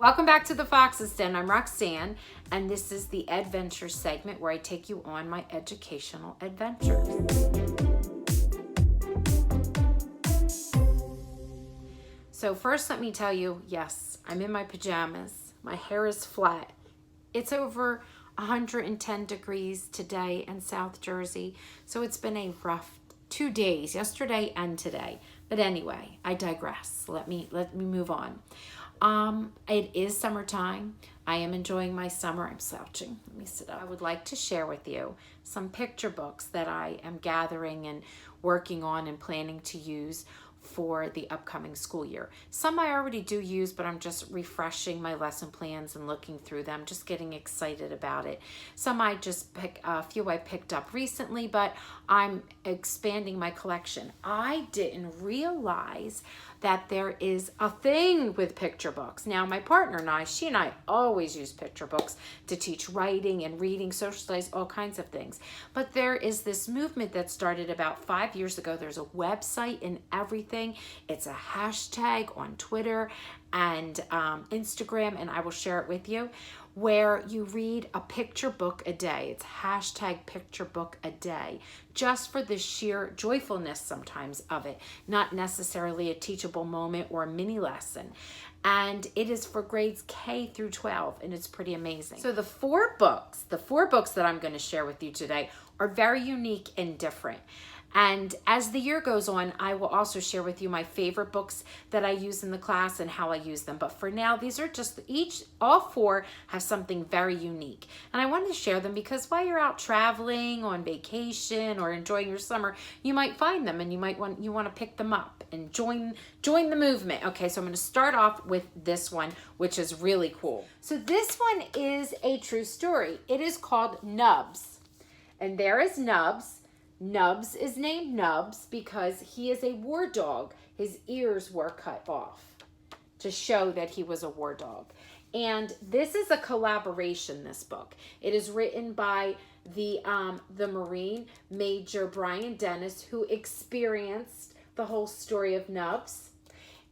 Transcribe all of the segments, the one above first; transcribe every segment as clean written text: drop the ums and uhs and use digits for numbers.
Welcome back to the Fox's Den. I'm Roxanne, and this is the Adventure segment where I take you on my educational adventures. So first, let me tell you, yes, I'm in my pajamas. My hair is flat. It's over 110 degrees today in South Jersey, so it's been a rough 2 days, yesterday and today. But anyway, I digress. Let me move on. It is summertime. I am enjoying my summer. I'm slouching. Let me sit up. I would like to share with you some picture books that I am gathering and working on and planning to use for the upcoming school year. Some I already do use, but I'm just refreshing my lesson plans and looking through them, just getting excited about it. Some I just a few I picked up recently, but I'm expanding my collection. I didn't realize that there is a thing with picture books. Now, my partner and I, she and I always use picture books to teach writing and reading, social studies, all kinds of things. But there is this movement that started about 5 years ago. There's a website and everything. It's a hashtag on Twitter and Instagram, and I will share it with you, where you read a picture book a day. It's hashtag picture book a day, just for the sheer joyfulness sometimes of it, not necessarily a teachable moment or a mini lesson. And it is for grades K through 12, and it's pretty amazing. So the four books that I'm going to share with you today are very unique and different. And as the year goes on, I will also share with you my favorite books that I use in the class and how I use them. But for now, these are just all four have something very unique. And I wanted to share them because while you're out traveling, on vacation, or enjoying your summer, you might find them and you want to pick them up and join the movement. Okay, so I'm going to start off with this one, which is really cool. So this one is a true story. It is called Nubs. And there is Nubs. Nubs is named Nubs because he is a war dog. His ears were cut off to show that he was a war dog. And this is a collaboration, this book. It is written by the Marine Major Brian Dennis, who experienced the whole story of Nubs.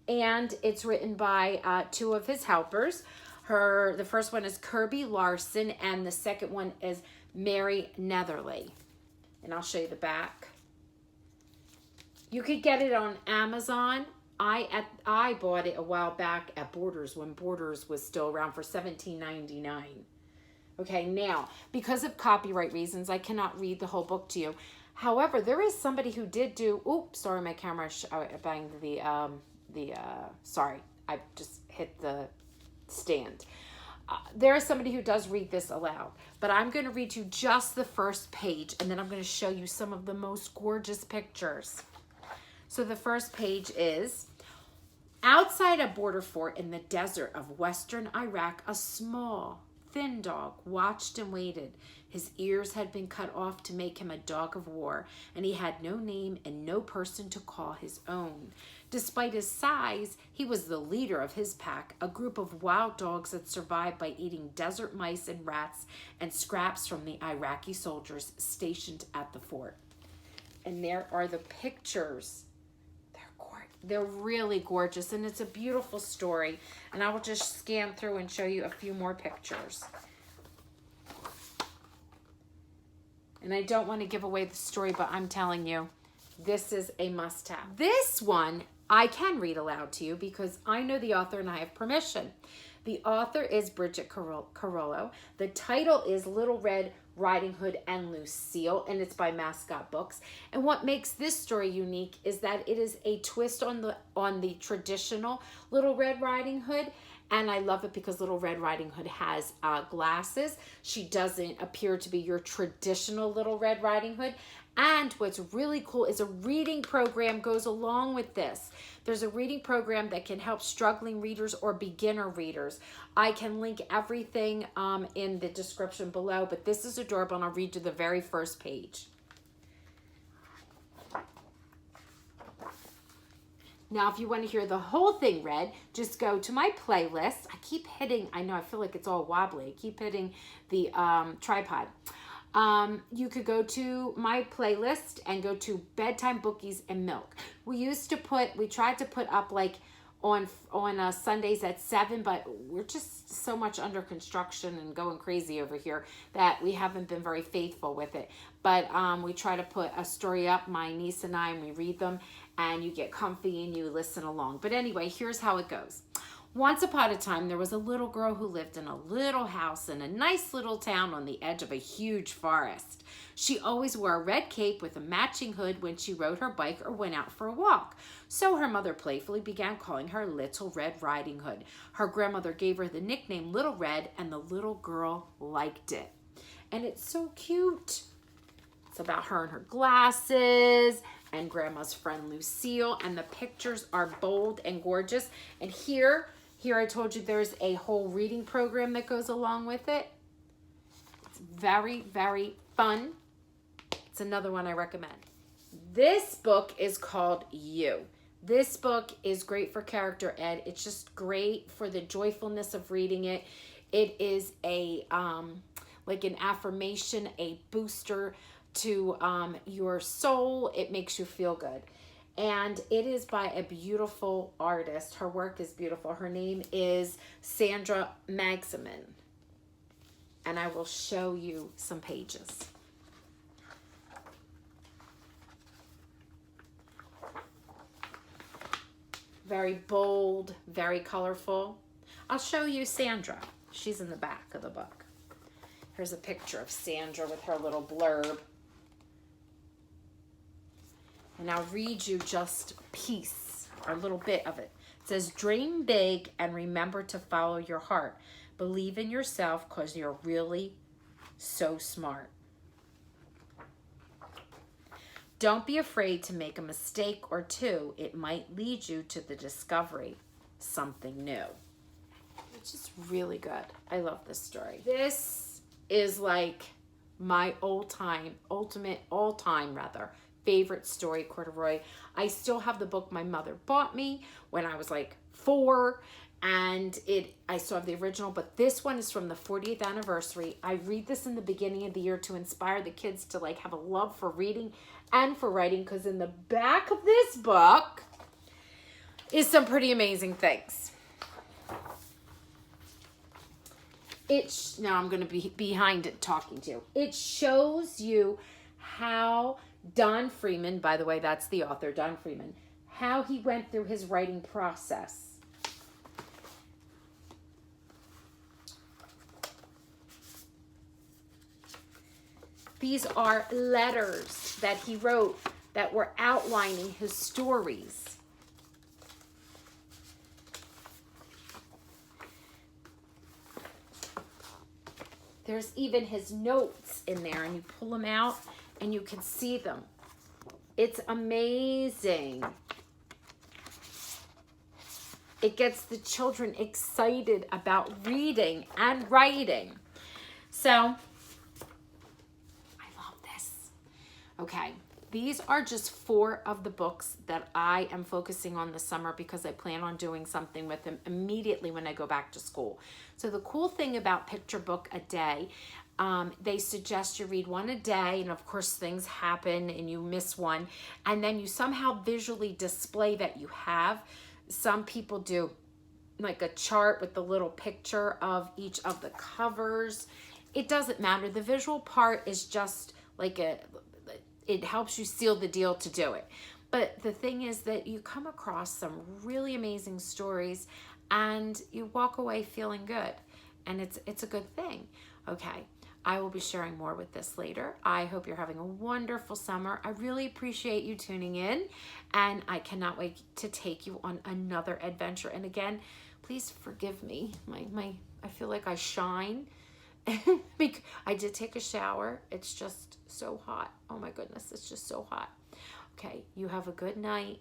And it's written by two of his helpers. The first one is Kirby Larson, and the second one is Mary Nethery. And I'll show you the back. You could get it on Amazon. I bought it a while back at Borders when Borders was still around for $17.99. Okay, now, because of copyright reasons, I cannot read the whole book to you. However, there is somebody who did do, oops, sorry, my camera banged sorry, I just hit the stand. There is somebody who does read this aloud, but I'm going to read you just the first page, and then I'm going to show you some of the most gorgeous pictures. So the first page is, outside a border fort in the desert of western Iraq, a small, thin dog watched and waited. His ears had been cut off to make him a dog of war, and he had no name and no person to call his own. Despite his size, he was the leader of his pack, a group of wild dogs that survived by eating desert mice and rats and scraps from the Iraqi soldiers stationed at the fort. And there are the pictures. They're really gorgeous, and it's a beautiful story. And I will just scan through and show you a few more pictures. And I don't want to give away the story, but I'm telling you, this is a must-have. This one I can read aloud to you because I know the author and I have permission. The author is Bridget Carruolo. The title is Little Red Riding Hood and Lucille, and it's by Mascot Books. And what makes this story unique is that it is a twist on the traditional Little Red Riding Hood. And I love it because Little Red Riding Hood has glasses. She doesn't appear to be your traditional Little Red Riding Hood. And what's really cool is a reading program goes along with this. There's a reading program that can help struggling readers or beginner readers. I can link everything in the description below, but this is adorable, and I'll read you the very first page. Now, if you want to hear the whole thing read, just go to my playlist. I keep hitting, I know, I feel like it's all wobbly. I keep hitting the tripod. You could go to my playlist and go to Bedtime Bookies and Milk. We tried to put up like on Sundays at 7, but we're just so much under construction and going crazy over here that we haven't been very faithful with it. But we try to put a story up, my niece and I, and we read them, and you get comfy and you listen along. But anyway, here's how it goes. Once upon a time, there was a little girl who lived in a little house in a nice little town on the edge of a huge forest. She always wore a red cape with a matching hood when she rode her bike or went out for a walk. So her mother playfully began calling her Little Red Riding Hood. Her grandmother gave her the nickname Little Red, and the little girl liked it. And it's so cute. It's about her and her glasses and grandma's friend Lucille, and the pictures are bold and gorgeous. And here I told you there's a whole reading program that goes along with it. It's very, very fun. It's another one I recommend. This book is called You. This book is great for character ed. It's just great for the joyfulness of reading it. It is a like an affirmation, a booster to your soul. It makes you feel good. And it is by a beautiful artist. Her work is beautiful. Her name is Sandra Magsamen. And I will show you some pages. Very bold, very colorful. I'll show you Sandra. She's in the back of the book. Here's a picture of Sandra with her little blurb. And I'll read you just a piece, or a little bit of it. It says, dream big and remember to follow your heart. Believe in yourself because you're really so smart. Don't be afraid to make a mistake or two. It might lead you to the discovery something new. Which is really good. I love this story. This is like my all-time favorite story, Corduroy. I still have the book my mother bought me when I was like 4, and I still have the original, but this one is from the 40th anniversary. I read this in the beginning of the year to inspire the kids to like have a love for reading and for writing, because in the back of this book is some pretty amazing things. Now I'm going to be behind it talking to you. It shows you how Don Freeman, by the way, that's the author, Don Freeman, how he went through his writing process. These are letters that he wrote that were outlining his stories. There's even his notes in there, and you pull them out and you can see them. It's amazing. It gets the children excited about reading and writing. So, I love this. Okay, these are just 4 of the books that I am focusing on this summer because I plan on doing something with them immediately when I go back to school. So the cool thing about Picture Book a Day, they suggest you read 1 a day, and of course things happen and you miss one, and then you somehow visually display that you have. Some people do like a chart with the little picture of each of the covers. It doesn't matter. The visual part is just like it helps you seal the deal to do it. But the thing is that you come across some really amazing stories and you walk away feeling good, and it's a good thing. Okay, I will be sharing more with this later. I hope you're having a wonderful summer. I really appreciate you tuning in, and I cannot wait to take you on another adventure. And again, please forgive me. I feel like I shine. I did take a shower. It's just so hot. Oh my goodness, it's just so hot. Okay, you have a good night.